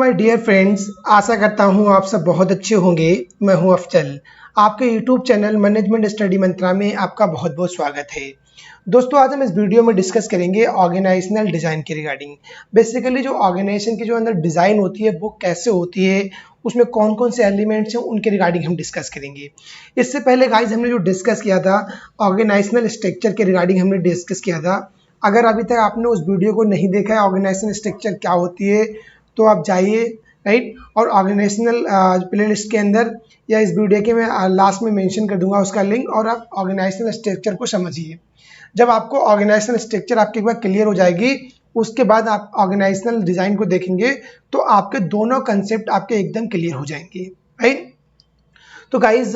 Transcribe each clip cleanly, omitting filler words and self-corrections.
My dear friends, आशा करता हूँ आप सब बहुत अच्छे होंगे। मैं हूँ अफजल। आपके यूट्यूब चैनल मैनेजमेंट स्टडी मंत्रा में आपका बहुत बहुत स्वागत है। दोस्तों, आज हम इस वीडियो में डिस्कस करेंगे ऑर्गेनाइजेशनल डिज़ाइन के रिगार्डिंग। बेसिकली जो ऑर्गेनाइजेशन की जो अंदर डिज़ाइन होती है वो कैसे होती है, उसमें कौन कौन से एलिमेंट्स हैं, उनके रिगार्डिंग हम डिस्कस करेंगे। इससे पहले गाइज हमने जो डिस्कस किया था ऑर्गेनाइजेशनल स्ट्रक्चर के रिगार्डिंग हमने डिस्कस किया था। अगर अभी तक आपने उस वीडियो को नहीं देखा है ऑर्गेनाइजेशनल स्ट्रक्चर क्या होती है, तो आप जाइए राइट, और ऑर्गेनाइजेशनल प्लेलिस्ट के अंदर या इस वीडियो के मैं लास्ट में मेंशन कर दूंगा उसका लिंक, और आप ऑर्गेनाइजेशनल स्ट्रक्चर को समझिए। जब आपको ऑर्गेनाइजेशनल स्ट्रक्चर आपके एक बार क्लियर हो जाएगी, उसके बाद आप ऑर्गेनाइजेशनल डिज़ाइन को देखेंगे तो आपके दोनों कंसेप्ट आपके एकदम क्लियर हो जाएंगे, राइट। तो गाइज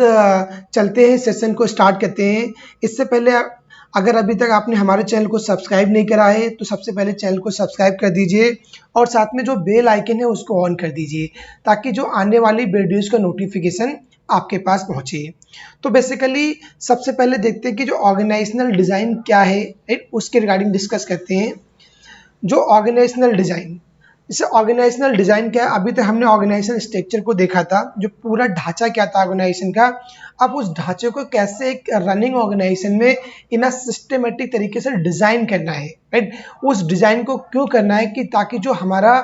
चलते हैं, सेशन को स्टार्ट करते हैं। इससे पहले अगर अभी तक आपने हमारे चैनल को सब्सक्राइब नहीं करा है तो सबसे पहले चैनल को सब्सक्राइब कर दीजिए, और साथ में जो बेल आइकन है उसको ऑन कर दीजिए, ताकि जो आने वाली वीडियोज़ का नोटिफिकेशन आपके पास पहुंचे। तो बेसिकली सबसे पहले देखते हैं कि जो ऑर्गेनाइजेशनल डिज़ाइन क्या है, राइट, उसके रिगार्डिंग डिस्कस करते हैं। जो ऑर्गेनाइजेशनल डिज़ाइन, जैसे ऑर्गेनाइजेशनल डिज़ाइन क्या है, अभी तक हमने ऑर्गेनाइजेशन स्ट्रक्चर को देखा था, जो पूरा ढांचा क्या था ऑर्गेनाइजेशन का। अब उस ढांचे को कैसे एक रनिंग ऑर्गेनाइजेशन में इन अ सिस्टमेटिक तरीके से डिज़ाइन करना है, राइट। उस डिज़ाइन को क्यों करना है कि ताकि जो हमारा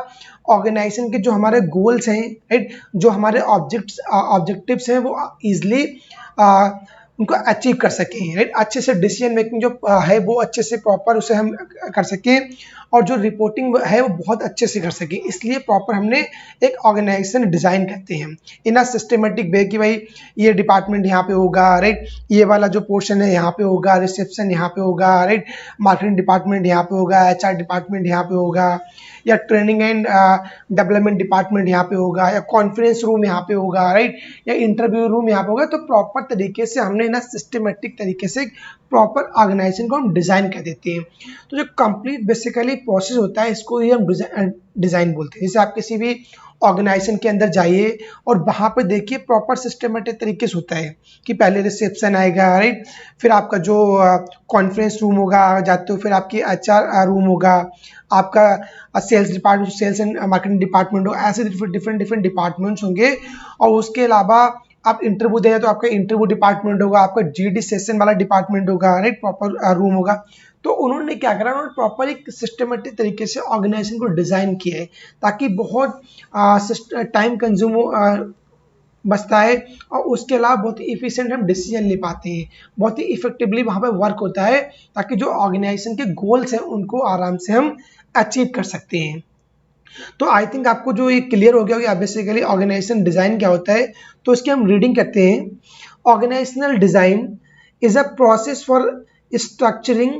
ऑर्गेनाइजेशन के जो हमारे गोल्स हैं, राइट, जो हमारे ऑब्जेक्टिव्स हैं, वो ईजिली उनको अचीव कर सकें, राइट। अच्छे से डिसीजन मेकिंग जो है वो अच्छे से प्रॉपर उसे हम कर सकें, और जो रिपोर्टिंग है वो बहुत अच्छे से कर सकें। इसलिए प्रॉपर हमने एक ऑर्गेनाइजेशन डिज़ाइन करते हैं इन अ सिस्टमेटिक वे कि भाई ये डिपार्टमेंट यहाँ पे होगा, राइट, ये वाला जो पोर्शन है यहाँ पे होगा, रिसेप्शन यहाँ पे होगा, राइट, मार्केटिंग डिपार्टमेंट यहाँ पे होगा, HR डिपार्टमेंट यहाँ पे होगा, या ट्रेनिंग एंड डेवलपमेंट डिपार्टमेंट यहाँ पे होगा, या कॉन्फ्रेंस रूम यहाँ पे होगा, राइट, या इंटरव्यू रूम यहाँ पे होगा। तो प्रॉपर तरीके से हमने ना सिस्टमेटिक तरीके से प्रॉपर ऑर्गेनाइजेशन को हम डिज़ाइन कर देते हैं। तो जो कंप्लीट बेसिकली प्रोसेस होता है, इसको ही हम डिज़ाइन बोलते हैं। जैसे आप किसी भी ऑर्गेनाइजेशन के अंदर जाइए और वहाँ पे देखिए प्रॉपर सिस्टमेटिक तरीके से होता है कि पहले रिसेप्शन आएगा, राइट, फिर आपका जो कॉन्फ्रेंस रूम होगा जाते हो, फिर आपकी HR रूम होगा, आपका sales department, sales and marketing department हो, ऐसे डिफरेंट डिपार्टमेंट्स होंगे। और उसके अलावा आप इंटरव्यू दें तो आपका इंटरव्यू डिपार्टमेंट होगा, आपका GD सेशन वाला डिपार्टमेंट होगा, राइट, प्रॉपर रूम होगा। तो उन्होंने क्या करा, उन्होंने प्रॉपर एक सिस्टमेटिक तरीके से ऑर्गेनाइजेशन को डिज़ाइन किया है, ताकि बहुत टाइम कंज्यूम बचता है, और उसके अलावा बहुत ही इफिशिएंट हम डिसीजन ले पाते हैं, बहुत ही इफेक्टिवली वहाँ पे वर्क होता है, ताकि जो ऑर्गेनाइजेशन के गोल्स हैं उनको आराम से हम अचीव कर सकते हैं। तो आई थिंक आपको जो ये क्लियर हो गया होगा बेसिकली ऑर्गेनाइजेशन डिज़ाइन क्या होता है। तो इसकी हम रीडिंग करते हैं। Organizational design is a process for structuring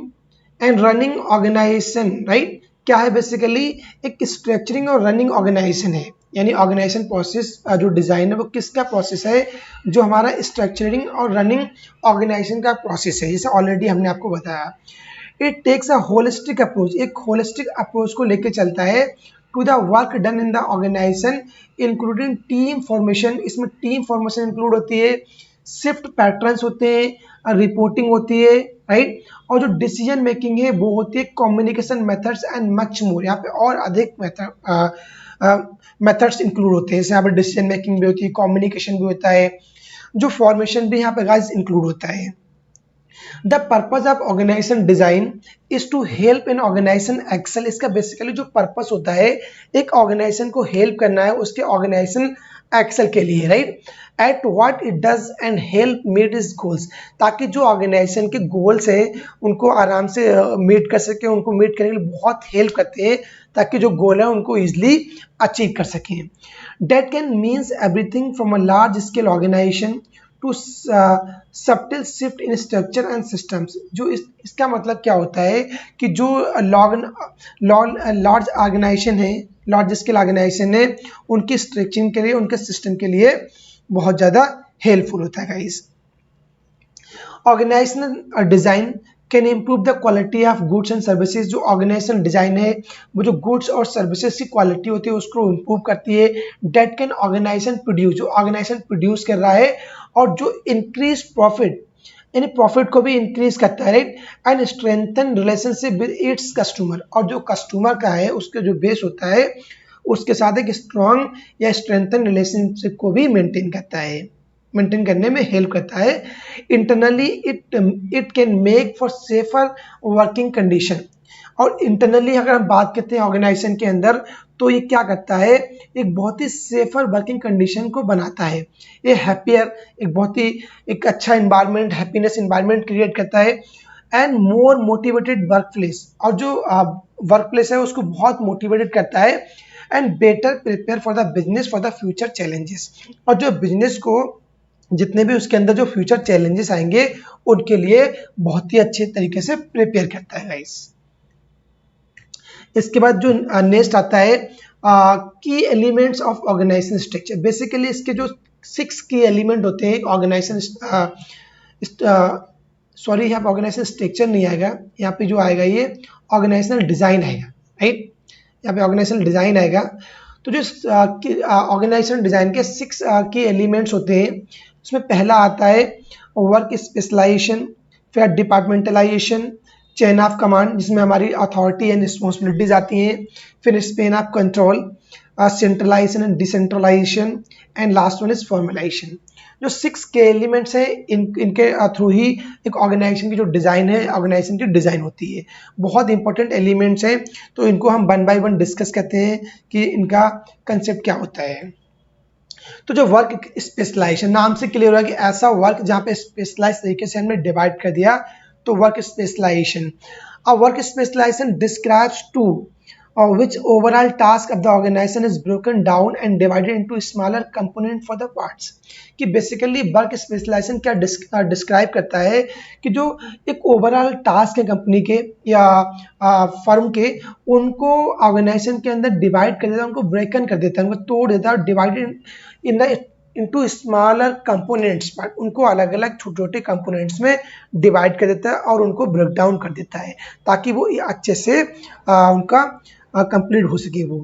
and running organization, right. क्या है बेसिकली, एक स्ट्रक्चरिंग और रनिंग ऑर्गेनाइजेशन है, यानी ऑर्गेनाइजेशन प्रोसेस जो डिज़ाइन है वो किसका प्रोसेस है, जो हमारा स्ट्रक्चरिंग और रनिंग ऑर्गेनाइजेशन का प्रोसेस है, जैसे ऑलरेडी हमने आपको बताया। It takes a holistic approach, एक होलिस्टिक अप्रोच को लेके चलता है to the work done in the organization including team formation. इसमें टीम फॉर्मेशन इंक्लूड होती है, शिफ्ट पैटर्न्स होते हैं, रिपोर्टिंग होती है, राइट, और जो डिसीजन मेकिंग है वो होती है, communication methods and much more. यहाँ पे और अधिक मेथड्स इंक्लूड होते हैं, जैसे यहाँ पे डिसीजन मेकिंग भी होती है, कम्युनिकेशन भी होता है, जो फॉर्मेशन भी यहाँ पे गाइस इंक्लूड होता है। The purpose of organization design is to help in organization excel. इसका बेसिकली जो पर्पस होता है, एक ऑर्गेनाइजेशन को हेल्प करना है उसके ऑर्गेनाइजेशन एक्सेल के लिए, right, at what it does and help meet its goals, ताकि जो ऑर्गेनाइजेशन के गोल्स हैं उनको आराम से मीट कर सके, उनको मीट करने के लिए बहुत हेल्प करते हैं, ताकि जो गोल है उनको ईजिली अचीव कर सकें। That can means everything from a large scale organization to subtle shift in structure and systems. जो इसका मतलब क्या होता है कि जो लार्ज ऑर्गेनाइजेशन है, लार्ज स्केल ऑर्गेनाइजेशन है, उनकी स्ट्रक्चरिंग के लिए, उनके सिस्टम के लिए बहुत ज़्यादा हेल्पफुल होता है guys. Organizational design can improve the quality of goods and services. जो ऑर्गेनाइजेशन डिज़ाइन है वो जो गुड्स और सर्विसेज की क्वालिटी होती है उसको इम्प्रूव करती है। डेट कैन ऑर्गेनाइजेशन प्रोड्यूस, जो ऑर्गेनाइजेशन प्रोड्यूस कर रहा है, और जो इंक्रीज प्रॉफिट, यानी प्रॉफिट को भी इंक्रीज करता है, right, and strengthen relationship with its customer. और जो कस्टमर का है उसके जो बेस होता है उसके साथ एक स्ट्रॉन्ग या स्ट्रेंथन रिलेशनशिप को भी मेंटेन करता है, मेंटेन करने में हेल्प करता है। Internally it can make for safer working condition. और इंटरनली अगर हम बात करते हैं ऑर्गेनाइजेशन के अंदर, तो ये क्या करता है, एक बहुत ही सेफर वर्किंग कंडीशन को बनाता है। ये हैप्पियर, एक बहुत ही एक अच्छा इन्वायरमेंट, हैप्पीनेस इन्वायरमेंट क्रिएट करता है। And more motivated work place, और जो वर्क प्लेस है उसको बहुत मोटिवेटेड करता है। And better prepare for the business for the future challenges, और जो बिजनेस को जितने भी उसके अंदर जो फ्यूचर चैलेंजेस आएंगे उनके लिए बहुत ही अच्छे तरीके से प्रिपेयर करता है गाइस। इसके बाद जो नेक्स्ट आता है की elements of organization structure. Basically इसके जो 6 की एलिमेंट होते हैं ऑर्गेनाइजेशन, सॉरी यहाँ पे ऑर्गेनाइजेशन स्ट्रक्चर नहीं आएगा, यहाँ पे जो आएगा ये ऑर्गेनाइजेशनल डिजाइन आएगा, राइट। यहाँ पे ऑर्गेनाइजेशनल डिजाइन आएगा। तो जो ऑर्गेनाइजेशनल डिजाइन के 6 की एलिमेंट्स होते हैं, उसमें पहला आता है वर्क स्पेशलाइजेशन, फिर डिपार्टमेंटलाइजेशन, चेन ऑफ कमांड जिसमें हमारी अथॉरिटी एंड रिस्पॉन्सिबिलिटीज आती हैं, फिर span of control, centralization and decentralization, and last one is formalization. जो 6 के एलिमेंट्स हैं इनके थ्रू ही एक ऑर्गेनाइजेशन की जो डिज़ाइन है, ऑर्गेनाइजेशन की डिज़ाइन होती है। बहुत इंपॉर्टेंट एलिमेंट्स हैं, तो इनको हम 1 बाय 1 डिस्कस करते हैं कि इनका कंसेप्ट क्या होता है। तो जो वर्क स्पेशलाइजेशन, नाम से क्लियर हो रहा है कि ऐसा वर्क जहाँ पे स्पेशलाइज तरीके से हमने डिवाइड कर दिया, तो work specialization. A work specialization describes to which overall task of the organization is broken down and divided into smaller component for the parts। कि बेसिकली वर्क स्पेशलाइजेशन क्या डिस्क्राइब करता है कि जो एक ओवरऑल टास्क है कंपनी के या फर्म के, उनको ऑर्गेनाइजेशन के अंदर डिवाइड कर देता है, उनको ब्रेकन कर देता है, उनको तोड़ देता है, divided in the into smaller components, but उनको अलग अलग छोटे छोटे कंपोनेंट्स में डिवाइड कर देता है और उनको ब्रेक डाउन कर देता है, ताकि वो अच्छे से उनका कंप्लीट हो सके। वो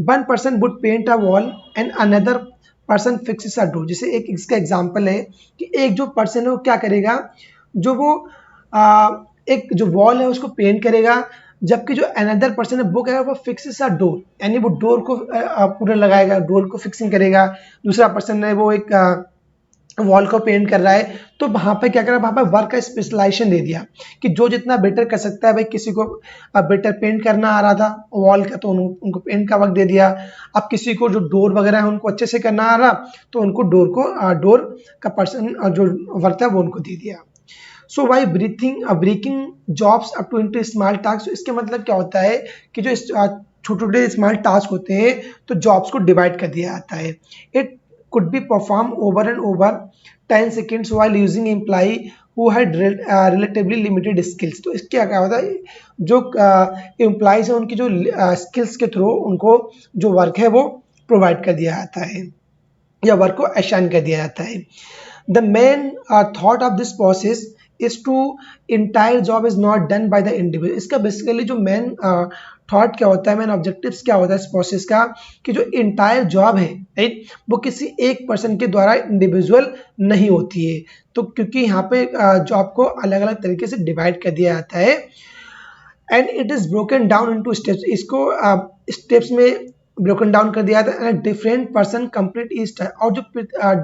1 person would paint a wall and another person fixes a door. जैसे एक इसका एग्जांपल है कि एक जो पर्सन है वो क्या करेगा, जो वो एक जो वॉल है उसको पेंट करेगा, जबकि जो अनदर पर्सन है वो करेगा वो फिक्सेस अ डोर, यानी वो डोर को पूरा लगाएगा, डोर को फिक्सिंग करेगा। दूसरा पर्सन है वो एक वॉल को पेंट कर रहा है, तो वहाँ पे क्या कर रहा है, वहाँ पे वर्क का स्पेशलाइजेशन दे दिया कि जो जितना बेटर कर सकता है। भाई किसी को बेटर पेंट करना आ रहा था वॉल का, तो उनको पेंट का वर्क दे दिया। अब किसी को जो डोर वगैरह है उनको अच्छे से करना आ रहा, तो उनको डोर का पर्सन जो वर्क था वो उनको दे दिया। So why breaking jobs up to into small task. इसके मतलब क्या होता है कि जो छोटे छोटे स्मॉल टास्क होते हैं तो जॉब्स को डिवाइड कर दिया जाता है। It could be performed over and over 10 seconds while using employee who had relatively limited skills। तो इसके क्या होता है, जो एम्प्लॉइज हैं उनकी जो स्किल्स के थ्रू उनको जो वर्क है वो प्रोवाइड कर दिया जाता है या वर्क को असाइन कर दिया जाता है। The main thought of this process is to entire job is not done by the individual. इसका बेसिकली जो मेन थॉट क्या होता है, मेन ऑब्जेक्टिव्स क्या होता है इस प्रोसेस का, कि जो इंटायर जॉब है, राइट, वो किसी एक पर्सन के द्वारा इंडिविजुअल नहीं होती है। तो क्योंकि यहाँ पे जॉब को अलग अलग तरीके से डिवाइड कर दिया जाता है, and it is broken down into steps. इसको स्टेप्स में ब्रोकन डाउन कर दिया था। डिफरेंट पर्सन कंप्लीट ईच, और जो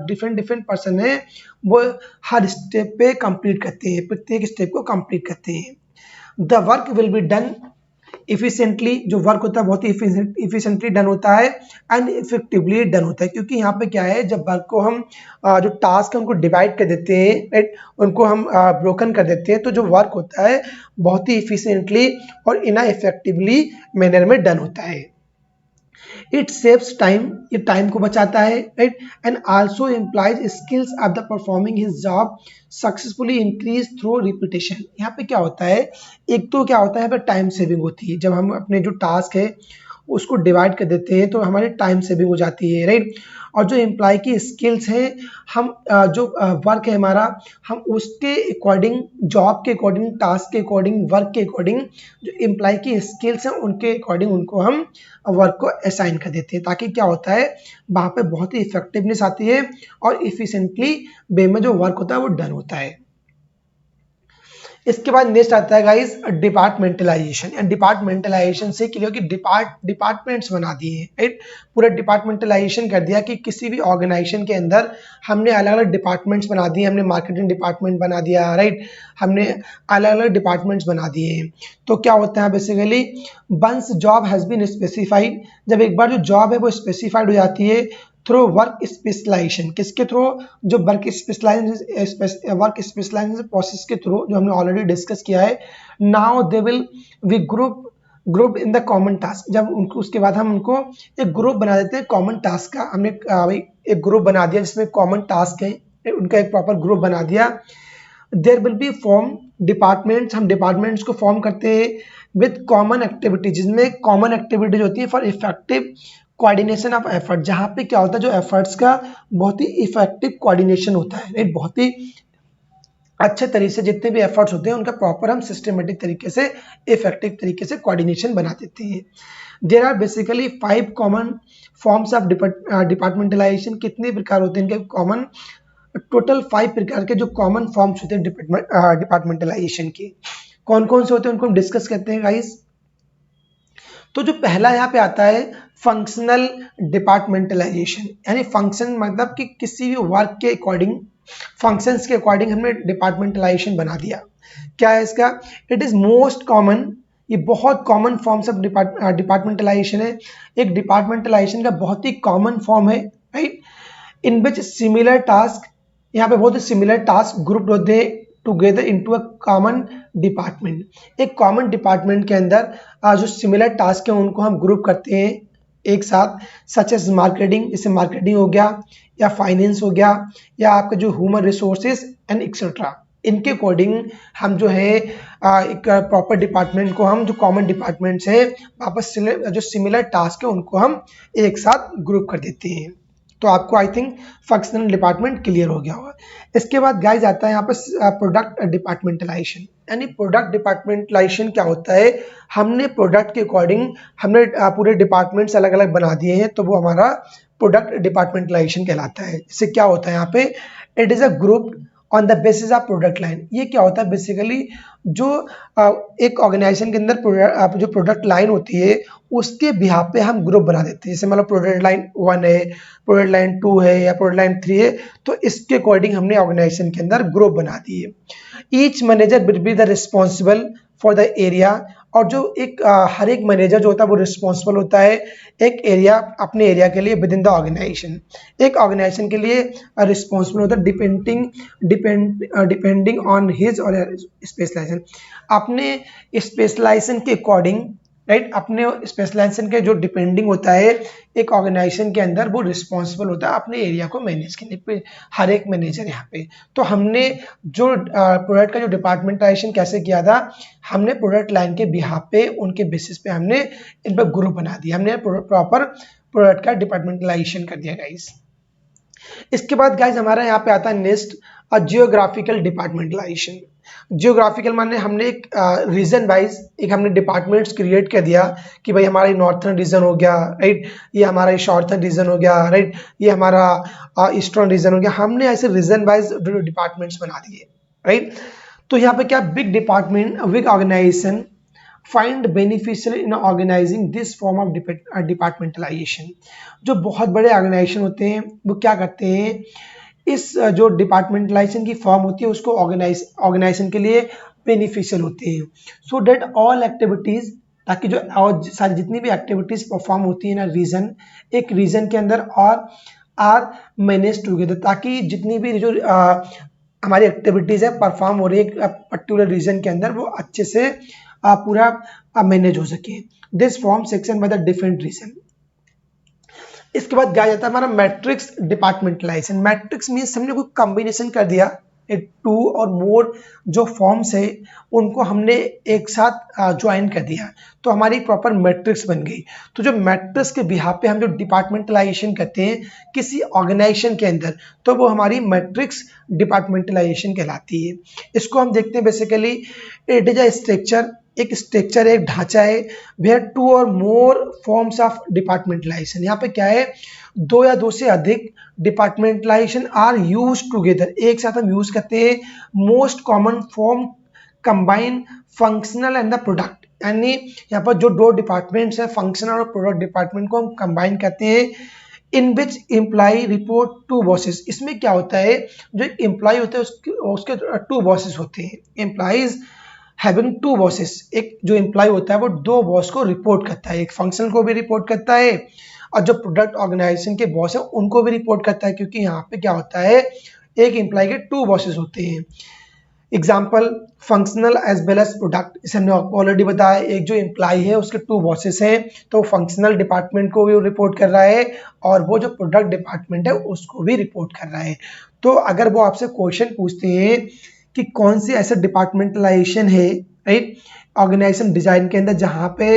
डिफरेंट पर्सन है वो हर स्टेप पे कंप्लीट करते हैं, प्रत्येक स्टेप को कंप्लीट करते हैं। The work will be done efficiently. जो वर्क होता है बहुत ही इफिशिएंटली डन होता है एंड इफेक्टिवली डन होता है। क्योंकि यहाँ पे क्या है, जब वर्क को हम जो टास्क है उनको डिवाइड कर देते हैं, राइट, उनको हम ब्रोकन कर देते हैं, तो जो वर्क होता है बहुत ही इफिशिएंटली और इन इफेक्टिवली मैनर में डन होता है। इट सेव्स टाइम, ये टाइम को बचाता है, right, and also implies skills of the performing his job successfully increase through repetition. यहाँ पे क्या होता है, एक तो क्या होता है यहाँ पे टाइम सेविंग होती है। जब हम अपने जो टास्क है उसको डिवाइड कर देते हैं तो हमारी टाइम सेविंग हो जाती है, राइट। और जो एम्प्लॉय की स्किल्स हैं, हम जो वर्क है हमारा, हम उसके अकॉर्डिंग, जॉब के अकॉर्डिंग, टास्क के अकॉर्डिंग, वर्क के अकॉर्डिंग, जो एम्प्लॉय की स्किल्स हैं उनके अकॉर्डिंग उनको हम वर्क को असाइन कर देते हैं, ताकि क्या होता है वहाँ पे बहुत ही इफेक्टिवनेस आती है और इफिशिएंटली वे में जो वर्क होता है वो डन होता है। इसके बाद नेक्स्ट आता है गाइस डिपार्टमेंटलाइजेशन। डिपार्टमेंटलाइजेशन से क्लियर कि डिपार्टमेंट्स बना दिए हैं, राइट। पूरा डिपार्टमेंटलाइजेशन कर दिया कि किसी भी ऑर्गेनाइजेशन के अंदर हमने अलग अलग डिपार्टमेंट्स बना दिए। हमने मार्केटिंग डिपार्टमेंट बना दिया, राइट। हमने अलग अलग डिपार्टमेंट्स बना दिए हैं। तो क्या होता है basically, once job has been specified, जब एक बार जो जॉब है वो स्पेसिफाइड हो जाती है थ्रू वर्क स्पेशलाइजेशन। किसके थ्रू? जो वर्क स्पेशलाइजेशन प्रोसेस के थ्रू, जो हमने ऑलरेडी डिस्कस किया है। Now they will we group in the common task. जब उनको उसके बाद हम उनको एक ग्रुप बना देते हैं कॉमन टास्क का। हमने एक ग्रुप बना दिया जिसमें कॉमन टास्क है, उनका एक प्रॉपर ग्रुप बना दिया। There will be form departments, हम डिपार्टमेंट्स को फॉर्म करते हैं विद कॉमन एक्टिविटी, जिसमें कॉमन एक्टिविटीज होती है for effective coordination of effort. जहाँ पे क्या होता है, जो एफर्ट्स का बहुत ही इफेक्टिव कोऑर्डिनेशन होता है, राइट। बहुत ही अच्छे तरीके से जितने भी एफर्ट्स होते हैं उनका प्रॉपर हम सिस्टमेटिक तरीके से, इफेक्टिव तरीके से कोऑर्डिनेशन बना देते हैं। There are basically 5 common forms of departmentalization. कितने प्रकार होते हैं इनके कॉमन? टोटल 5 प्रकार के जो कॉमन फॉर्म्स होते हैं डिपार्टमेंटलाइजेशन के। कौन कौन से होते हैं उनको हम डिस्कस करते हैं गाइस। तो जो पहला यहाँ पे आता है फंक्शनल डिपार्टमेंटलाइजेशन, यानी फंक्शन मतलब कि किसी भी वर्क के अकॉर्डिंग, फंक्शंस के अकॉर्डिंग हमने डिपार्टमेंटलाइजेशन बना दिया। क्या है इसका? इट इज मोस्ट कॉमन, ये बहुत कॉमन फॉर्म्स ऑफ डिपार्टमेंटलाइजेशन है। एक डिपार्टमेंटलाइजेशन का बहुत ही कॉमन फॉर्म है, राइट। इन विच सिमिलर टास्क, यहाँ पे बहुत सिमिलर टास्क ग्रुप होते हैं together into a common department. एक कॉमन डिपार्टमेंट के अंदर जो सिमिलर टास्क है उनको हम ग्रुप करते हैं एक साथ, सच एज मार्केटिंग, जैसे मार्केटिंग हो गया, या फाइनेंस हो गया, या आपका जो ह्यूमन रिसोर्सेज एंड एक्सेट्रा। इनके अकॉर्डिंग हम जो है एक प्रॉपर डिपार्टमेंट को, हम जो कॉमन डिपार्टमेंट्स हैं वापस जो सिमिलर टास्क है उनको हम एक साथ ग्रुप कर देते हैं। तो आपको I think functional department clear हो गया होगा। इसके बाद गाइस आता है यहाँ पर प्रोडक्ट डिपार्टमेंटलाइजेशन। यानी प्रोडक्ट डिपार्टमेंटलाइजेशन क्या होता है, हमने प्रोडक्ट के अकॉर्डिंग हमने पूरे डिपार्टमेंट्स अलग अलग बना दिए हैं, तो वो हमारा प्रोडक्ट डिपार्टमेंटलाइजेशन कहलाता है। इससे क्या होता है यहाँ पे, it is a group on the basis of product line. ये क्या होता है बेसिकली, जो एक ऑर्गेनाइजेशन के अंदर जो प्रोडक्ट लाइन होती है उसके बिहाफ पे हम ग्रुप बना देते हैं। जैसे मतलब प्रोडक्ट लाइन 1 है, प्रोडक्ट लाइन 2 है, या प्रोडक्ट लाइन 3 है, तो इसके अकॉर्डिंग हमने ऑर्गेनाइजेशन के अंदर ग्रुप बना दिए। Each manager will be the responsible for the area. और जो एक हर एक मैनेजर जो होता है वो रिस्पॉन्सिबल होता है एक एरिया, अपने एरिया के लिए विद इन द ऑर्गेनाइजेशन। एक ऑर्गेनाइजेशन के लिए रिस्पॉन्सिबल होता है डिपेंडिंग ऑन हिज और स्पेशलाइजेशन, अपने स्पेशलाइजेशन के अकॉर्डिंग, राइट। अपने स्पेशलाइजेशन के जो डिपेंडिंग होता है एक ऑर्गेनाइजेशन के अंदर, वो रिस्पॉन्सिबल होता है अपने एरिया को मैनेज करने पे, हर एक मैनेजर यहाँ पे। तो हमने जो प्रोडक्ट का जो डिपार्टमेंटाइजेशन कैसे किया था, हमने प्रोडक्ट लाइन के बिहाफ पे, उनके बेसिस पे हमने इन पर ग्रुप बना दिया, हमने प्रॉपर प्रोडक्ट का डिपार्टमेंटलाइजेशन कर दिया गाइस। इसके बाद गाइस हमारा यहाँ पे आता है नेक्स्ट जियोग्राफिकल डिपार्टमेंटलाइजेशन। जियोग्राफिकल माने हमने एक रीजन वाइज एक हमने डिपार्टमेंट्स क्रिएट कर दिया कि भाई हमारा नॉर्थर्न रीजन हो गया, राइट, ये हमारा साउथर्न रीजन हो गया, राइट, ये हमारा ईस्टर्न रीजन हो गया। हमने ऐसे रीजन वाइज डिपार्टमेंट्स बना दिए, राइट। तो यहाँ पे क्या, big department, big organization find beneficial in organizing this form of departmentalization. जो बहुत बड़े ऑर्गेनाइजेशन होते हैं वो क्या करते हैं, इस जो डिपार्टमेंटलाइजेशन की फॉर्म होती है उसको ऑर्गेनाइजेशन के लिए बेनिफिशियल होती है। सो डेट ऑल एक्टिविटीज, ताकि जो और सारी जितनी भी एक्टिविटीज परफॉर्म होती है ना रीजन, एक रीजन के अंदर और आर मैनेज टुगेदर, ताकि जितनी भी जो हमारी एक्टिविटीज है परफॉर्म हो रही है पर्टिकुलर रीजन के अंदर, वो अच्छे से पूरा मैनेज हो सके। This form section by the different region. इसके बाद क्या जाता है हमारा मैट्रिक्स डिपार्टमेंटलाइजेशन। मैट्रिक्स मीन्स हमने कोई कॉम्बिनेशन कर दिया, एक 2 और मोर जो फॉर्म्स है उनको हमने एक साथ ज्वाइन कर दिया, तो हमारी प्रॉपर मैट्रिक्स बन गई। तो जो मैट्रिक्स के बिहाफ पे हम जो डिपार्टमेंटलाइजेशन करते हैं किसी ऑर्गेनाइजेशन के अंदर, तो वो हमारी मैट्रिक्स डिपार्टमेंटलाइजेशन कहलाती है। इसको हम देखते हैं basically, it is a structure, एक स्ट्रक्चर है, एक ढांचा है, वेयर 2 और मोर फॉर्म्स ऑफ डिपार्टमेंटलाइजेशन। यहाँ पे क्या है, 2 या 2 से अधिक डिपार्टमेंटलाइजेशन आर यूज टुगेदर, एक साथ हम यूज करते हैं। Most common form combine functional and the product, यानी यहाँ पर जो दो डिपार्टमेंट्स है फंक्शनल और प्रोडक्ट डिपार्टमेंट को हम कंबाइन करते हैं। इन विच एम्प्लॉय रिपोर्ट टू बॉसेस, इसमें क्या होता है जो एम्प्लॉय होता है उसके टू बॉसेस होते हैं। एम्प्लॉइज हैविंग टू बॉसेस, एक जो एम्प्लॉय होता है वो दो बॉस को रिपोर्ट करता है, एक फंक्शन को भी रिपोर्ट करता है और जो प्रोडक्ट ऑर्गेनाइजेशन के बॉस है उनको भी रिपोर्ट करता है, क्योंकि यहाँ पे क्या होता है एक एम्प्लॉय के टू बॉसेस होते हैं। Example functional as well as product, इसे हमने ऑलरेडी बताया, एक जो एम्प्लॉय है उसके टू बॉसेस हैं, तो फंक्शनल डिपार्टमेंट को भी रिपोर्ट कर रहा है और वो जो प्रोडक्ट डिपार्टमेंट है उसको भी रिपोर्ट कर रहा है। तो अगर वो आपसे क्वेश्चन पूछते हैं कि कौन सी ऐसा डिपार्टमेंटलाइजेशन है, राइट, ऑर्गेनाइजेशन डिजाइन के अंदर जहाँ पे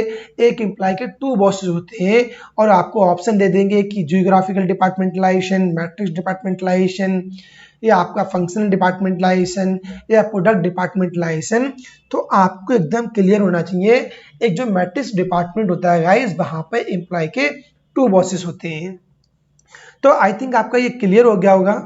एक एम्प्लॉय के टू बॉसेस होते हैं और आपको ऑप्शन दे देंगे कि जियोग्राफिकल डिपार्टमेंटलाइजेशन, मैट्रिक्स डिपार्टमेंटलाइजेशन, या आपका फंक्शनल डिपार्टमेंटलाइजेशन या प्रोडक्ट डिपार्टमेंटलाइजेशन, तो आपको एकदम क्लियर होना चाहिए एक जो मैट्रिक्स डिपार्टमेंट होता है गाइस वहाँ पे एम्प्लॉय के टू बॉसेस होते हैं। तो आई थिंक आपका ये क्लियर हो गया होगा।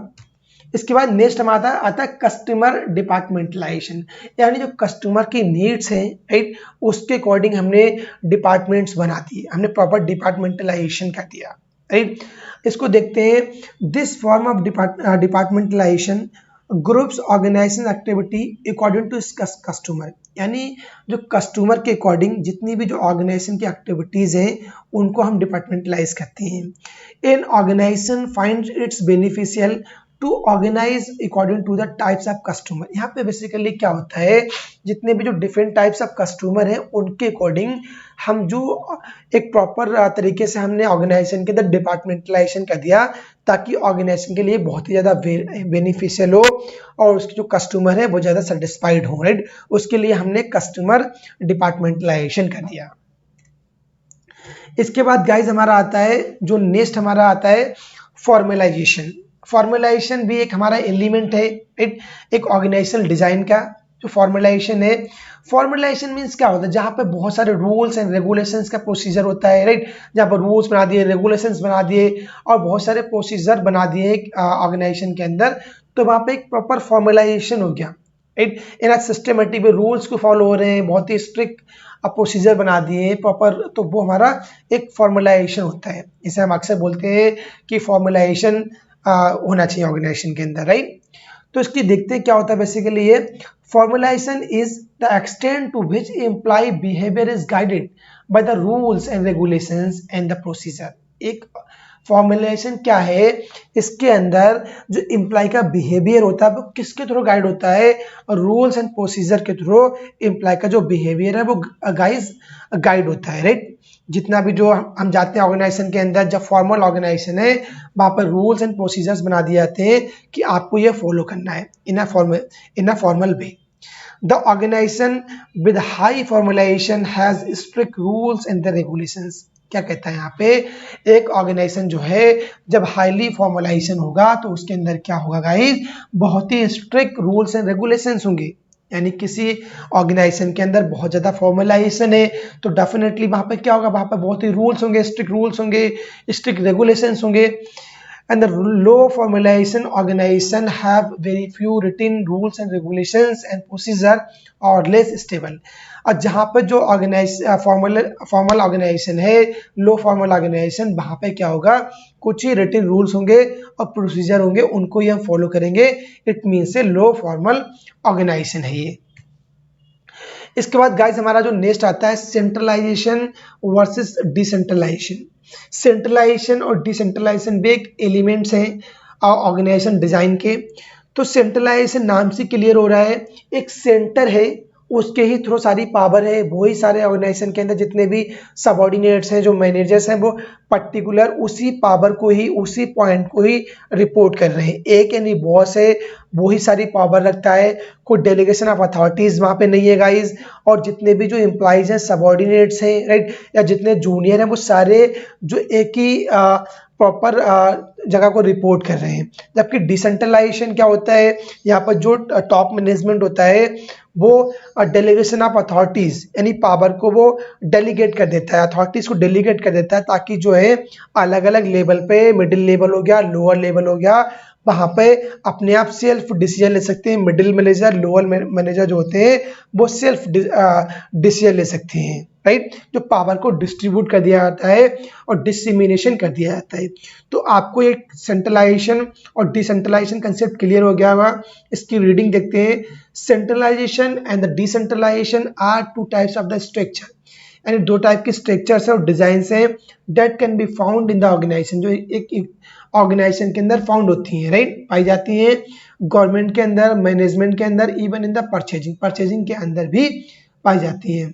इसके बाद नेक्स्ट हमारा आता है कस्टमर डिपार्टमेंटलाइजेशन, यानी जो कस्टमर की नीड्स हैं, राइट, उसके अकॉर्डिंग हमने डिपार्टमेंट्स बना दिए, हमने प्रॉपर डिपार्टमेंटलाइजेशन कर दिया, राइट। इसको देखते हैं। This form of departmentalization groups organization activity according to customer, यानी जो कस्टमर के अकॉर्डिंग जितनी भी जो ऑर्गेनाइजेशन की एक्टिविटीज हैं उनको हम डिपार्टमेंटलाइज करते हैं। In organization find its beneficial to organize according to the types of customer. यहाँ पे बेसिकली क्या होता है जितने भी जो डिफरेंट टाइप्स ऑफ कस्टमर हैं उनके अकॉर्डिंग हम जो एक प्रॉपर तरीके से हमने ऑर्गेनाइजेशन के अंदर डिपार्टमेंटलाइजेशन कर दिया ताकि ऑर्गेनाइजेशन के लिए बहुत ही ज़्यादा बेनिफिशियल हो और उसके जो कस्टमर है वो ज़्यादा सेटिस्फाइड हो, राइट। उसके लिए हमने कस्टमर डिपार्टमेंटलाइजेशन कर दिया। इसके बाद गाइज हमारा आता है जो नेक्स्ट हमारा आता है फॉर्मलाइजेशन। फॉर्मलाइजेशन भी एक हमारा एलिमेंट है, एक ऑर्गेनाइजेशनल डिजाइन का जो फॉर्मलाइजेशन है। फॉर्मलाइजेशन मीन्स क्या होता है जहाँ पे बहुत सारे रूल्स एंड रेगुलेशंस का प्रोसीजर होता है, राइट, जहाँ पर रूल्स बना दिए, रेगुलेशंस बना दिए और बहुत सारे प्रोसीजर बना दिए ऑर्गेनाइजेशन के अंदर, तो वहाँ पे एक प्रॉपर फॉर्मलाइजेशन हो गया, राइट। इन सिस्टमेटिक रूल्स को फॉलो हो रहे हैं, बहुत ही स्ट्रिक्ट प्रोसीजर बना दिए प्रॉपर, तो वो हमारा एक फॉर्मलाइजेशन होता है। इसे हम अक्सर बोलते हैं कि फॉर्मलाइजेशन होना चाहिए ऑर्गेनाइजेशन के अंदर, राइट। तो इसकी देखते हैं क्या होता है बेसिकली ये formalization is the extent to which employee behaviour is guided by the rules and regulations and the procedure. एक फॉर्मुलेशन क्या है, इसके अंदर जो एम्प्लॉय का बिहेवियर होता है वो किसके थ्रू गाइड होता है, और रूल्स एंड प्रोसीजर के थ्रू एम्प्लॉय का जो बिहेवियर है वो गाइड होता है, राइट। जितना भी जो हम जाते हैं ऑर्गेनाइजेशन के अंदर, जब फॉर्मल ऑर्गेनाइजेशन है वहाँ पर रूल्स एंड प्रोसीजर्स बना दिए जाते हैं कि आपको ये फॉलो करना है in a formal way. The organization with high formalization has strict rules and the regulations। क्या कहता है यहाँ पे, एक ऑर्गेनाइजेशन जो है जब हाईली फॉर्मलाइजेशन होगा तो उसके अंदर क्या होगा गाइस, बहुत ही स्ट्रिक्ट रूल्स एंड रेगुलेशंस होंगे। यानी किसी ऑर्गेनाइजेशन के अंदर बहुत ज़्यादा फॉर्मलाइजेशन है तो डेफिनेटली वहाँ पे क्या होगा, वहाँ पे बहुत ही रूल्स होंगे, स्ट्रिक्ट रूल्स होंगे, स्ट्रिक्ट रेगुलेशंस होंगे। And the low formalization organization have very few written rules and regulations and procedure or less stable। और जहाँ पर जो फॉर्मल ऑर्गेनाइजेशन है, लो फॉर्मल ऑर्गेनाइजेशन, वहाँ पे क्या होगा, कुछ ही रिटन रूल्स होंगे और प्रोसीजर होंगे, उनको ही हम फॉलो करेंगे। इट मीन से लो फॉर्मल ऑर्गेनाइजेशन है ये। इसके बाद गाइस हमारा जो नेक्स्ट आता है सेंट्रलाइजेशन वर्सेस डिसेंट्रलाइजेशन। सेंट्रलाइजेशन और डिसेंट्रलाइजेशन भी एक एलिमेंट्स हैं ऑर्गेनाइजेशन डिजाइन के। तो सेंट्रलाइजेशन नाम से क्लियर हो रहा है, एक सेंटर है उसके ही थ्रू सारी पावर है, वही सारे ऑर्गेनाइजेशन के अंदर जितने भी सबऑर्डिनेट्स हैं, जो मैनेजर्स हैं, वो पर्टिकुलर उसी पावर को ही, उसी पॉइंट को ही रिपोर्ट कर रहे हैं। एक यानी बॉस है वो ही सारी पावर रखता है, कोई डेलीगेशन ऑफ अथॉरिटीज वहाँ पे नहीं है गाइज। और जितने भी जो एम्प्लॉइज हैं, सबऑर्डिनेट्स हैं, राइट, या जितने जूनियर हैं, वो सारे जो एक ही प्रॉपर जगह को रिपोर्ट कर रहे हैं। जबकि डिसेंट्रलाइजेशन क्या होता है, यहाँ पर जो टॉप मैनेजमेंट होता है वो डेलीगेशन ऑफ अथॉरिटीज यानी पावर को वो डेलीगेट कर देता है, अथॉरिटीज को डेलीगेट कर देता है, ताकि जो है अलग अलग लेवल पे, मिडिल लेवल हो गया, लोअर लेवल हो गया, वहाँ पे अपने आप सेल्फ डिसीजन ले सकते हैं। मिडिल मैनेजर, लोअर मैनेजर जो होते हैं वो सेल्फ डिसीजन ले सकते हैं, राइट। जो पावर को डिस्ट्रीब्यूट कर दिया जाता है और डिसमिनेशन कर दिया जाता है। तो आपको एक सेंट्रलाइजेशन और डिसेंट्रलाइजेशन कंसेप्ट क्लियर हो गया होगा। इसकी रीडिंग देखते हैं। Centralization and the decentralization are two types of the structure, यानी दो टाइप के स्ट्रक्चर्स और डिजाइन हैं that can be found in the organization, जो एक ऑर्गेनाइजेशन के अंदर फाउंड होती हैं, राइट, पाई जाती हैं। गवर्नमेंट के अंदर, मैनेजमेंट के अंदर, इवन इन द परचेजिंग के अंदर भी पाई जाती है।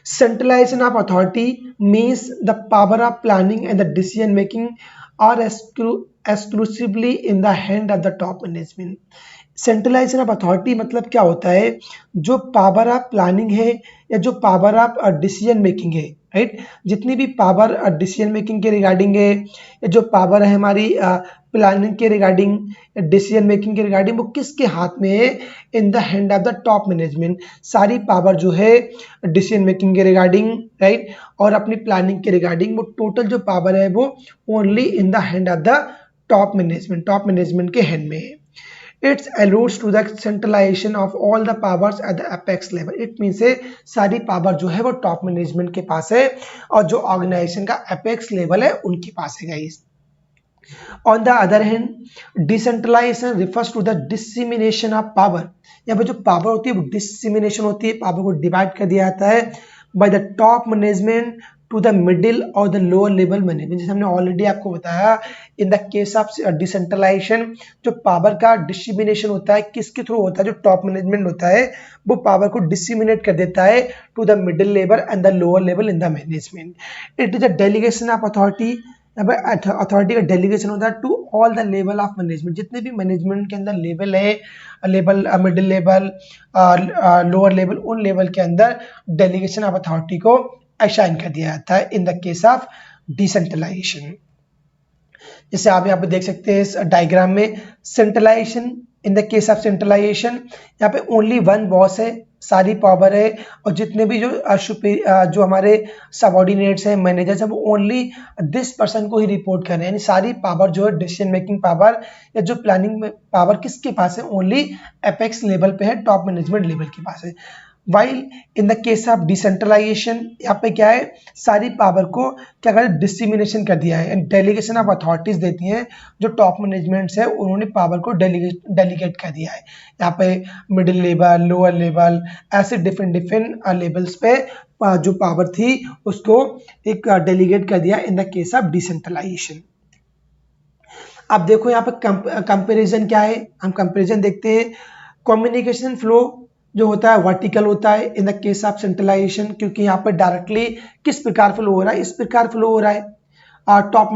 Centralization of authority means the power of planning and the decision making are exclusively in the hand of the top management. Centralization of authority मतलब क्या होता है, जो पावर ऑफ प्लानिंग है या जो पावर ऑफ डिसीजन मेकिंग है, right, जितनी भी पावर डिसीजन मेकिंग के रिगार्डिंग है या जो पावर है हमारी प्लानिंग के रिगार्डिंग, डिसीजन मेकिंग के रिगार्डिंग, वो किसके हाथ में है, in the hand of the top management. सारी पावर जो है डिसीजन मेकिंग के रिगार्डिंग, राइट, और अपनी प्लानिंग के रिगार्डिंग, वो टोटल जो पावर है वो only in the hand of the top management के हैंड में है। It alludes to the centralization of all the powers at the apex level. It means से सारी पावर जो है वो टॉप मैनेजमेंट के पास है और जो ऑर्गेनाइजेशन का एपेक्स लेवल है उनके पास है guys. On the other hand, decentralization refers to the dissemination of power. यहाँ पे जो पावर होती है वो डिसमिनेशन होती है, पावर को डिवाइड कर दिया जाता है by the top management to the middle और द लोअर लेवल मैनेजमेंट। जैसे हमने ऑलरेडी आपको बताया, in the case of decentralization जो पावर का डिस्ट्रीब्यूशन होता है किसके थ्रू होता है, जो टॉप मैनेजमेंट होता है वो पावर को डिस्ट्रीब्यूट कर देता है to the middle level and the lower level in the management. It is a delegation of authority, authority का डेलीगेशन होता है to all the level of management, जितने भी मैनेजमेंट के अंदर लेवल है, level middle level, lower level, उन level के अंदर डेलीगेशन ऑफ अथॉरिटी को असाइन कर दिया जाता है in the case of decentralization. जैसे आप यहाँ पे देख सकते हैं इस डायग्राम में, centralization, in the case of centralization यहाँ पे ओनली वन बॉस है, सारी पावर है, और जितने भी जो हमारे सबऑर्डिनेट्स हैं, मैनेजर्स हैं, वो ओनली दिस पर्सन को ही रिपोर्ट कर रहे हैं। यानी सारी पावर जो है डिसीजन मेकिंग पावर या जो प्लानिंग पावर किसके पास है, ओनली एपेक्स लेवल पे है, टॉप मैनेजमेंट लेवल के पास है। While in the case of decentralization यहाँ पे क्या है, सारी पावर को क्या कर डिस्ट्रीब्यूशन कर दिया है, डेलीगेशन ऑफ अथॉरिटीज देती हैं जो टॉप मैनेजमेंट्स है, उन्होंने पावर को डेलीगेट कर दिया है। यहाँ पे मिडिल लेवल, लोअर लेवल, ऐसे डिफरेंट लेवल्स पे जो पावर थी उसको एक डेलीगेट कर दिया in the case of decentralization. अब देखो यहाँ पे कंपेरिजन क्या है, हम कंपेरिजन देखते हैं। कम्युनिकेशन फ्लो जो होता है वर्टिकल होता है in the case of centralization, क्योंकि यहाँ पर डायरेक्टली किस प्रकार फ्लो हो रहा है, इस प्रकार फ्लो हो रहा है टॉप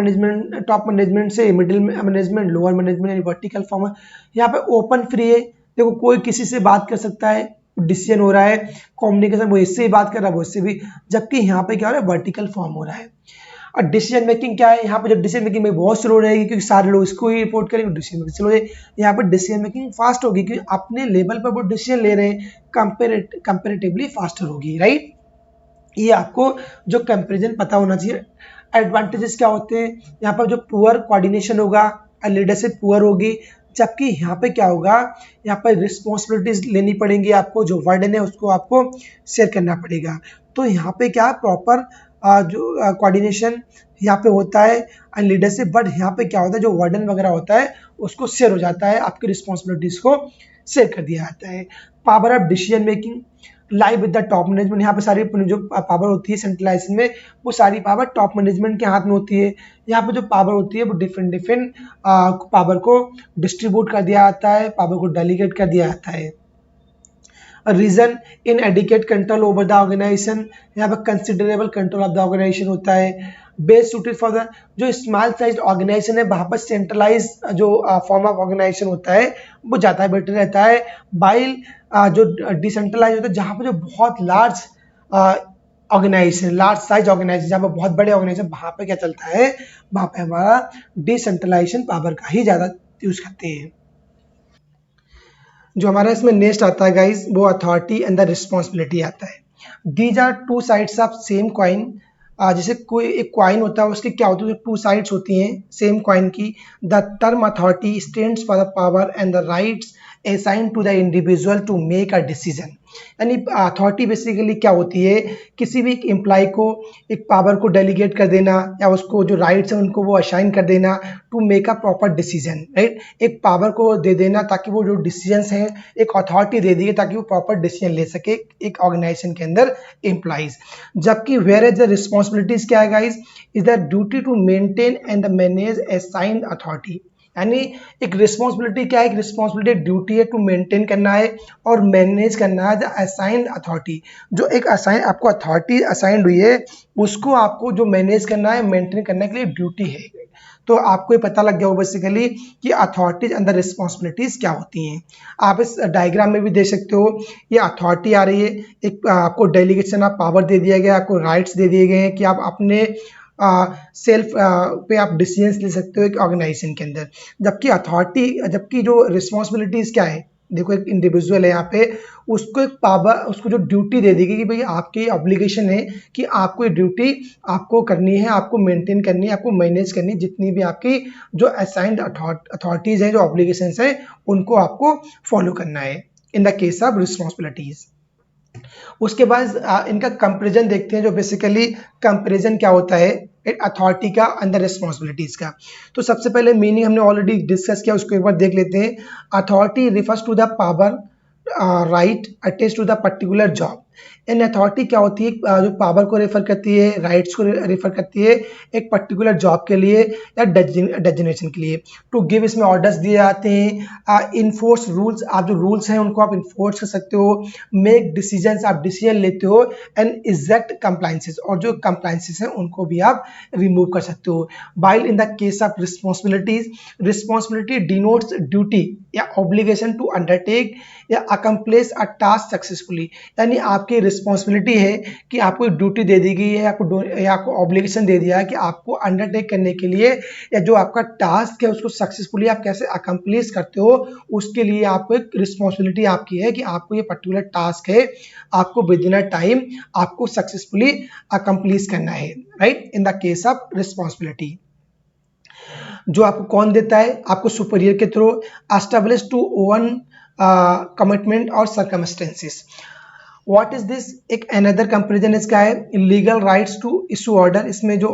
मैनेजमेंट से middle management, lower management, vertical form है। यहाँ पे ओपन फ्री है, देखो कोई किसी से बात कर सकता है, डिसीजन हो रहा है, कम्युनिकेशन, वो इससे ही बात कर रहा है, वो इससे भी, जबकि यहाँ पे क्या हो रहा है, वर्टिकल फॉर्म हो रहा है। और डिसीजन मेकिंग क्या है, यहाँ पे जब डिसीजन मेकिंग में बहुत स्लो रहेगी क्योंकि सारे लोग इसको ही रिपोर्ट करेंगे, डिसीजन मेकिंग स्लो है। यहाँ पर डिसीजन मेकिंग फास्ट होगी क्योंकि अपने लेवल पर वो डिसीजन ले रहे हैं, कंपेरेटिवली फास्टर होगी, राइट। ये आपको जो कंपेरिजन पता होना चाहिए। एडवांटेजेस क्या होते हैं, यहाँ पर जो पुअर कोऑर्डिनेशन होगा, लीडरशिप पुअर होगी, जबकि यहाँ पे क्या होगा, यहाँ पर रिस्पॉन्सिबिलिटीज लेनी पड़ेंगी आपको, जो वर्डन है उसको आपको शेयर करना पड़ेगा। तो यहाँ पे क्या प्रॉपर जो कोऑर्डिनेशन यहाँ पे होता है एंड लीडरशिप, बट यहाँ पे क्या होता है, जो वर्डन वगैरह होता है उसको शेयर हो जाता है, आपकी रिस्पॉन्सिबिलिटीज को शेयर कर दिया जाता है। Power of decision making lie with the top management, यहाँ पे सारी जो पावर होती है सेंट्रलाइजेशन में, वो सारी पावर टॉप मैनेजमेंट के हाथ में होती है। यहाँ पे जो पावर होती है वो डिफरेंट पावर को डिस्ट्रीब्यूट कर दिया जाता है, पावर को डेलीगेट कर दिया जाता है। Reason inadequate control over the organization, यहाँ पर considerable control of the organization होता है। बेस्ट सूटेड फॉर द जो स्मॉल साइज ऑर्गेनाइजेशन है, वहाँ पर सेंट्रलाइज जो फॉर्म ऑफ ऑर्गेनाइजेशन होता है वो ज़्यादा बेटर रहता है। बाइल जो डिसेंट्रलाइज होता है, जहाँ पर जो बहुत large organization, large size organization, जहाँ पर बहुत बड़े ऑर्गेनाइजेशन, वहाँ पे क्या चलता है, वहाँ पे हमारा डिसेंट्रलाइजेशन पावर का ही ज़्यादा यूज करते हैं। जो हमारा इसमें नेक्स्ट आता है गाइज, वो अथॉरिटी एंड द रिस्पॉन्सिबिलिटी आता है। These are two sides of same coin, जैसे कोई एक कॉइन होता है, उसके क्या होती है, टू साइड्स होती हैं सेम कॉइन की। The term authority stands for the power and the rights assign to the individual to make a decision. यानी अथॉरिटी बेसिकली क्या होती है, किसी भी एम्प्लॉय को एक पावर को डेलीगेट कर देना या उसको जो राइट्स हैं उनको वो असाइन कर देना to make a proper decision, right. एक पावर को दे देना ताकि वो जो डिसीजंस हैं, एक अथॉरिटी दे दी है ताकि वो प्रॉपर डिसीजन ले सके एक ऑर्गेनाइजेशन के अंदर एम्प्लॉइज। जबकि वेयर एज द रिस्पॉन्सिबिलिटीज क्या है guys, is the duty to maintain and manage assigned authority. यानी एक रिस्पॉन्सिबिलिटी क्या है, एक रिस्पॉन्सिबिलिटी ड्यूटी है टू मेंटेन करना है और मैनेज करना है द असाइंड अथॉरिटी। जो एक असाइन आपको अथॉरिटी असाइंड हुई है उसको आपको जो मैनेज करना है, मेंटेन करने के लिए ड्यूटी है। तो आपको ये पता लग गया हो बेसिकली कि अथॉरिटीज अंदर रिस्पॉन्सिबिलिटीज क्या होती हैं। आप इस डायग्राम में भी देख सकते हो, ये अथॉरिटी आ रही है, एक आपको डेलीगेशन ऑफ पावर दे दिया गया, आपको राइट्स दे दिए गए हैं कि आप अपने सेल्फ पे आप डिसीजंस ले सकते हो एक ऑर्गेनाइजेशन के अंदर। जबकि जो रिस्पॉन्सिबिलिटीज क्या है, देखो एक इंडिविजुअल है यहाँ पे, उसको एक पावर, उसको जो ड्यूटी दे दी गई कि भाई आपकी ऑब्लिगेशन है कि आपको ये ड्यूटी आपको करनी है, आपको मेंटेन करनी है, आपको मैनेज करनी है, जितनी भी आपकी जो असाइंड अथॉरिटीज हैं, जो ऑब्लिगेशंस हैं, उनको आपको फॉलो करना है in the case of responsibilities. उसके बाद इनका कंपैरिजन देखते हैं, जो बेसिकली कंपैरिजन क्या होता है अथॉरिटी का अंदर रिस्पॉन्सिबिलिटीज का। तो सबसे पहले मीनिंग हमने ऑलरेडी डिस्कस किया, उसको एक बार देख लेते हैं। Authority refers to the power right attach to the particular job. An authority क्या होती है, जो पावर को रेफर करती है, राइट्स को रेफर करती है एक पर्टिकुलर जॉब के लिए या डेजिग्नेशन के लिए। टू गिव, इसमें ऑर्डर्स दिए जाते हैं। इन्फोर्स रूल्स, आप जो रूल्स हैं उनको आप इन्फोर्स कर सकते हो। मेक डिसीजंस, आप डिसीजन लेते हो। एंड इजेक्ट कंप्लाइंसेस, और जो कंप्लाइंसेस हैं उनको भी आप रिमूव कर सकते हो। While in the case of responsibilities, responsibility denotes duty या ऑब्लिगेशन टू अंडरटेक या अकम्प्लिश अ टास्क सक्सेसफुली। यानी आपकी रिस्पॉन्सिबिलिटी है कि आपको ड्यूटी दे दी गई है, आपको ऑब्लिगेशन दे दिया है कि आपको अंडरटेक करने के लिए, या जो आपका टास्क है उसको सक्सेसफुली आप कैसे अकम्प्लिश करते हो, उसके लिए आपको एक रिस्पॉन्सिबिलिटी आपकी है कि आपको ये पर्टिकुलर टास्क है, आपको विद इन अ टाइम आपको सक्सेसफुली अकम्प्लिश करना है, right. In the case of responsibility जो आपको कौन देता है, आपको सुपीरियर के through. Establish to own commitment और सर्कमस्टेंसेस। व्हाट इज दिस, एक अनदर कंपैरिजन इसका है। Legal rights to issue order, इसमें जो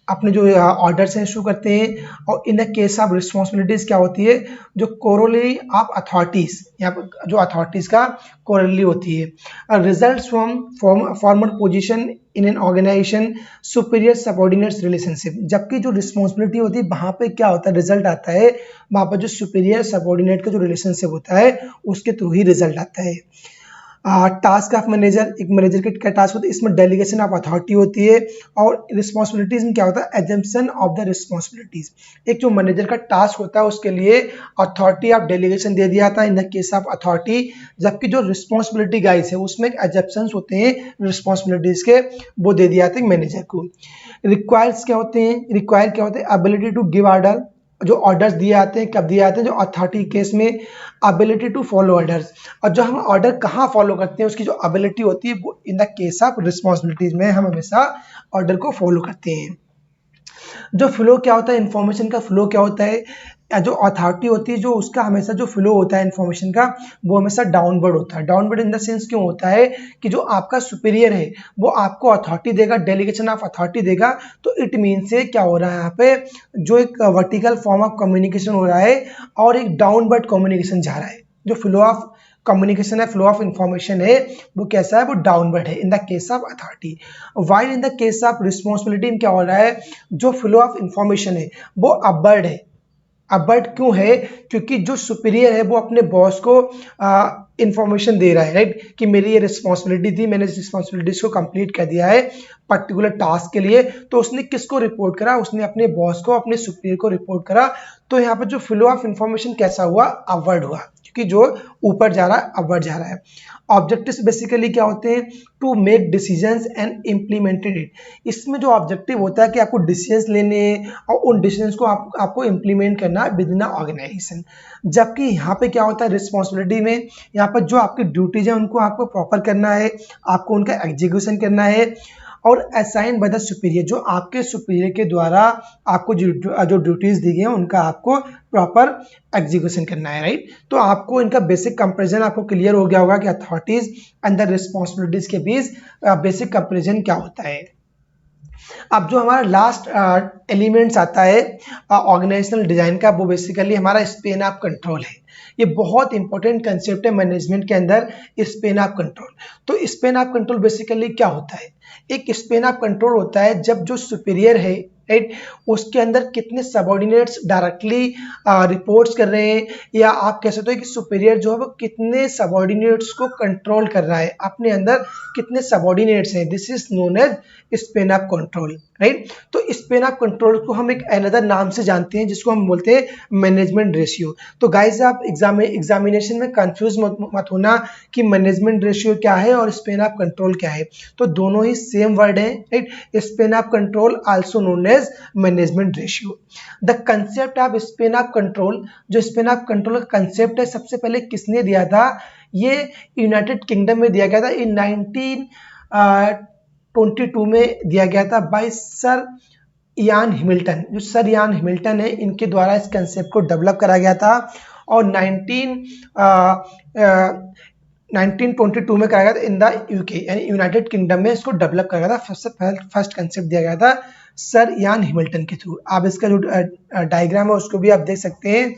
अपने जो ऑर्डर्स हैं इशू करते हैं। और इन द केस ऑफ रिस्पॉन्सिबिलिटीज क्या होती है, जो कोरोलरी ऑफ अथॉरिटीज, यहाँ पर जो अथॉरिटीज का कोरोलरी होती है। Results from formal position in an organisation, superior subordinates relationship. जबकि जो रिस्पॉन्सिबिलिटी होती है वहाँ पे क्या होता है, रिजल्ट आता है, वहाँ पर जो सुपीरियर सबऑर्डिनेट का जो रिलेशनशिप होता है उसके थ्रू ही रिजल्ट आता है। टास्क ऑफ मैनेजर, एक मैनेजर के क्या टास्क होते हैं, इसमें डेलीगेशन ऑफ अथॉरिटी होती है। और रिस्पॉन्सिबिलिटीज में क्या होता है, एजम्पशन ऑफ द रिस्पॉन्सिबिलिटीज। एक जो मैनेजर का टास्क होता है उसके लिए अथॉरिटी ऑफ डेलीगेशन दे दिया था इन द केस ऑफ अथॉरिटी। जबकि जो रिस्पॉन्सिबिलिटी गाइस है उसमें एजम्पशंस होते हैं रिस्पॉन्सिबिलिटीज के, वो दे दिया था मैनेजर को। रिक्वायर्स क्या होते हैं, रिक्वायर क्या होते हैं, एबिलिटी टू गिव ऑर्डर, जो ऑर्डर्स दिए जाते हैं कब दिए जाते हैं, जो अथॉरिटी केस में एबिलिटी टू फॉलो ऑर्डर्स। और जो हम ऑर्डर कहाँ फॉलो करते हैं उसकी जो एबिलिटी होती है वो इन द केस ऑफ रिस्पॉन्सिबिलिटीज में हम हमेशा ऑर्डर को फॉलो करते हैं। जो फ्लो क्या होता है, इन्फॉर्मेशन का फ्लो क्या होता है, जो अथॉरिटी होती है जो उसका हमेशा जो फ्लो होता है इन्फॉर्मेशन का वो हमेशा डाउनवर्ड होता है। डाउनवर्ड इन द सेंस क्यों होता है कि जो आपका सुपीरियर है वो आपको अथॉरिटी देगा, डेलीगेशन ऑफ अथॉरिटी देगा। तो इट मीन से क्या हो रहा है, यहाँ पे जो एक वर्टिकल फॉर्म ऑफ कम्युनिकेशन हो रहा है और एक डाउनवर्ड कम्युनिकेशन जा रहा है। जो फ्लो ऑफ कम्युनिकेशन है, फ्लो ऑफ इंफॉर्मेशन है, वो कैसा है, वो डाउनवर्ड है in the case of authority. While in the case of responsibility में क्या हो रहा है, जो फ्लो ऑफ इंफॉर्मेशन है वो अपवर्ड है। अपवर्ड क्यों है, क्योंकि जो सुपीरियर है वो अपने बॉस को इंफॉर्मेशन दे रहा है, राइट, कि मेरी ये रिस्पॉन्सिबिलिटी थी, मैंने इस रिस्पॉन्सिबिलिटीज को कंप्लीट कर दिया है पर्टिकुलर टास्क के लिए। तो उसने किसको रिपोर्ट करा, उसने अपने बॉस को, अपने सुपीरियर को रिपोर्ट करा। तो यहाँ पर जो फ्लो ऑफ इंफॉर्मेशन कैसा हुआ, अपवर्ड हुआ, क्योंकि जो ऊपर जा रहा है अपवर्ड जा रहा है। ऑब्जेक्टिव्स बेसिकली क्या होते हैं, to make decisions and implemented it. इसमें जो ऑब्जेक्टिव होता है कि आपको डिसीजंस लेने हैं और उन डिसीजंस को आपको इम्प्लीमेंट करना है विद इन ऑर्गेनाइजेशन। जबकि यहाँ पे क्या होता है, रिस्पॉन्सिबिलिटी में यहाँ पर जो आपकी ड्यूटीज है उनको आपको प्रॉपर करना है, आपको उनका एग्जीक्यूशन करना है। और असाइन बाय द सुपीरियर, जो आपके सुपीरियर के द्वारा आपको जो ड्यूटीज दी गई हैं उनका आपको प्रॉपर एग्जीक्यूशन करना है, राइट। तो आपको इनका बेसिक कंपैरिजन आपको क्लियर हो गया होगा कि अथॉरिटीज एंड द रिस्पॉन्सिबिलिटीज के बीच बेसिक कंपैरिजन क्या होता है। अब जो हमारा लास्ट एलिमेंट्स आता है ऑर्गेनाइजेशनल डिजाइन का, वो बेसिकली हमारा स्पेन ऑफ कंट्रोल है। ये बहुत इंपॉर्टेंट कंसेप्ट है मैनेजमेंट के अंदर, स्पेन ऑफ कंट्रोल। तो स्पेन ऑफ कंट्रोल बेसिकली क्या होता है? एक स्पेन ऑफ कंट्रोल होता है जब जो सुपीरियर है, राइट, उसके अंदर कितने सबऑर्डिनेट्स डायरेक्टली रिपोर्ट्स कर रहे हैं, या आप कह सकते हो कि सुपीरियर जो है वो कितने सबऑर्डिनेट्स को कंट्रोल कर रहा है, अपने अंदर कितने सबऑर्डिनेट्स हैं। This is known as span of control, right. तो स्पेन ऑफ कंट्रोल को हम एक अनदर नाम से जानते हैं जिसको हम बोलते हैं मैनेजमेंट रेशियो। तो गाइस आप एग्जामिनेशन में कंफ्यूज मत होना कि मैनेजमेंट रेशियो क्या है और स्पेन ऑफ कंट्रोल क्या है। तो दोनों ही सेम वर्ड है, right. Span of control also known as management ratio. The concept of span of control, जो स्पेन ऑफ कंट्रोल का कंसेप्ट है, सबसे पहले किसने दिया था? ये यूनाइटेड किंगडम में दिया गया था इन 1922 में दिया गया था बाय सर इयान हैमिल्टन। जो सर इयान हैमिल्टन है, इनके द्वारा इस कंसेप्ट को डेवलप करा गया था और 1922 में कराया गया था इन द यूके, यानी यूनाइटेड किंगडम में इसको डेवलप करा गया था। फर्स्ट कंसेप्ट दिया गया था सर इयान हैमिल्टन के थ्रू। आप इसका जो डायग्राम है उसको भी आप देख सकते हैं।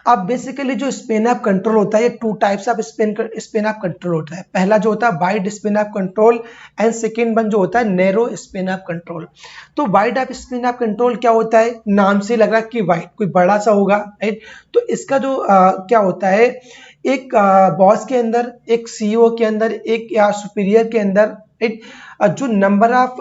अब बेसिकली जो स्पेन ऑफ कंट्रोल होता है, ये to types of span of control होता है। पहला जो होता है wide Spain of control and second one जो होता है नैरो स्पेन ऑफ कंट्रोल। तो wide of span of control क्या होता है? नाम से लग रहा है कि वाइड कोई बड़ा सा होगा, राइट। तो इसका जो क्या होता है, एक बॉस के अंदर, एक सीईओ के अंदर, एक या सुपीरियर के अंदर, राइट, जो नंबर ऑफ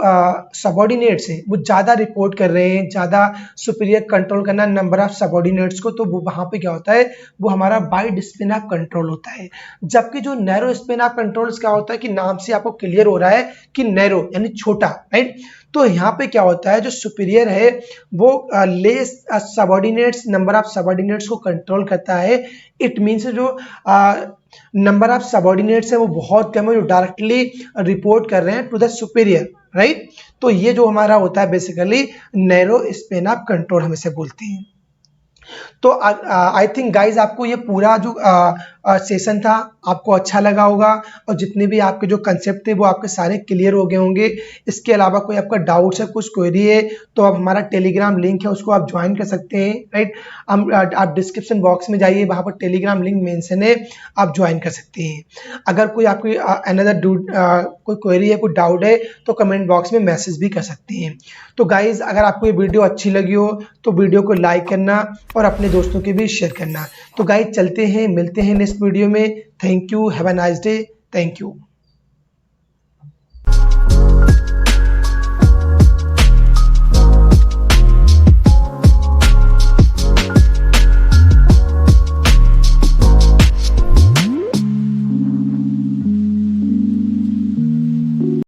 सबऑर्डिनेट्स हैं वो ज़्यादा रिपोर्ट कर रहे हैं, ज़्यादा सुपीरियर कंट्रोल करना नंबर ऑफ सबऑर्डिनेट्स को, तो वो वहाँ पे क्या होता है, वो हमारा वाइड स्पेन ऑफ कंट्रोल होता है। जबकि जो नैरो स्पेन ऑफ कंट्रोल्स क्या होता है कि नाम से आपको क्लियर हो रहा है कि नैरो यानी छोटा, राइट। तो यहाँ पे क्या होता है, जो सुपीरियर है वो less subordinates, number of subordinates को कंट्रोल करता है। इट मीन्स जो नंबर ऑफ सबऑर्डिनेट्स है वो बहुत कम है, जो डायरेक्टली रिपोर्ट कर रहे हैं टू द सुपीरियर, राइट। तो ये जो हमारा होता है basically narrow Spain of control हम इसे बोलते हैं। तो आई थिंक गाइज आपको ये पूरा जो सेशन था आपको अच्छा लगा होगा और जितने भी आपके जो कंसेप्ट थे वो आपके सारे क्लियर हो गए होंगे। इसके अलावा कोई आपका डाउट्स है, कुछ क्वेरी है, तो आप हमारा टेलीग्राम लिंक है उसको आप ज्वाइन कर सकते हैं, राइट। आप डिस्क्रिप्शन बॉक्स में जाइए, वहाँ पर टेलीग्राम लिंक मेंशन है, आप ज्वाइन कर सकते हैं। अगर कोई आपकी अनदर कोई क्वेरी है, कोई डाउट है, तो कमेंट बॉक्स में मैसेज भी कर सकते हैं। तो गाइज अगर आपको ये वीडियो अच्छी लगी हो तो वीडियो को लाइक करना और अपने दोस्तों के भी शेयर करना। तो गाइज चलते हैं, मिलते हैं नेक्स्ट वीडियो में। Thank you, have a nice day, thank you.